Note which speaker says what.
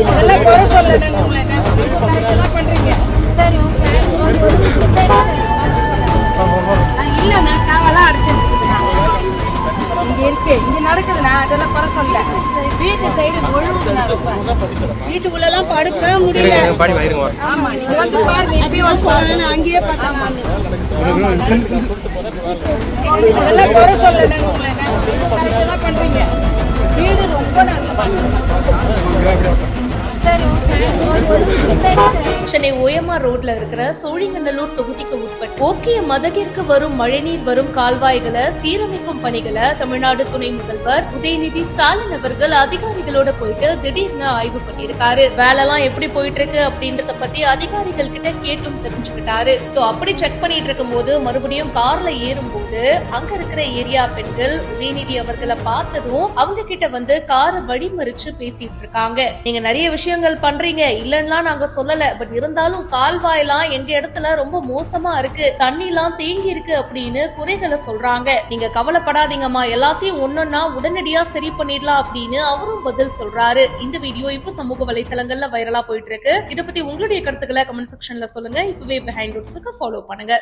Speaker 1: இதெல்லாம் குறை சொல்லல உங்களை என்ன பண்றீங்க? சரி இல்லண்ணா காவெல்லாம் அடிச்சிருக்குதுண்ணா. இங்க இருக்கு, இங்க நடக்குதுண்ணா. அதெல்லாம் குறை சொல்ல. வீட்டு சைடு வீட்டுக்குள்ள எல்லாம் படுக்க முடியல. ஆமா, நீங்க வந்து பாருங்க. இப்பயும் சொல்லணும், அங்கேயே பார்த்தேன் நான். இதெல்லாம் குறை சொல்லல உங்களை என்ன பண்றீங்க? வீடு ரொம்ப நல்லா.
Speaker 2: சென்னை ஓஎம்ஆர் ரோட்ல இருக்கிற சோழிங்கநல்லூர் தொகுதிக்கு உட்பட்ட ஓக்கிய மதகிற்கு வரும் மழைநீர் வரும் கால்வாய்களை சீரமைக்கும் பணிகளை தமிழ்நாடு துணை முதல்வர் உதயநிதி ஸ்டாலின் அவர்கள் அதிகாரிகளோட போயிட்டு திடீர்னு ஆய்வு பண்ணிருக்காரு. வேலைலாம் எப்படி போயிட்டு இருக்கு அப்படின்றத பத்தி அதிகாரிகள் கிட்ட கேட்டும் தெரிஞ்சுக்கிட்டாரு. சோ அப்படி செக் பண்ணிட்டு இருக்கும் போது மறுபடியும் கார்ல ஏறும் போது அங்க இருக்கிற ஏரியா பெண்கள் உதயநிதி அவர்களை பார்த்ததும் அவங்க கிட்ட வந்து காரை வழிமறிச்சு பேசிட்டு இருக்காங்க. நீங்க நிறைய விஷயங்கள் பண்றீங்க இல்லன்னா நாங்க சொல்லல, பட் இருந்தாலும் கால்வாயெல்லாம் எங்க இடத்துல ரொம்ப மோசமா இருக்கு, தண்ணி எல்லாம் தேங்கி இருக்கு அப்படின்னு குறைகளை சொல்றாங்க. நீங்க கவலைப்படாதீங்கம்மா, எல்லாத்தையும் ஒன்னொன்னா உடனடியா சரி பண்ணிடலாம் அப்படின்னு அவரும் பதில் சொல்றாரு. இந்த வீடியோ இப்ப சமூக வலைத்தளங்கள்ல வைரலா போயிட்டு இருக்கு. இத பத்தி உங்களுடைய கருத்துக்களை கமெண்ட் செக்ஷன்ல சொல்லுங்க. இப்பவே பிஹைண்ட் ரூட்ஸ்க்கு ஃபாலோ பண்ணுங்க.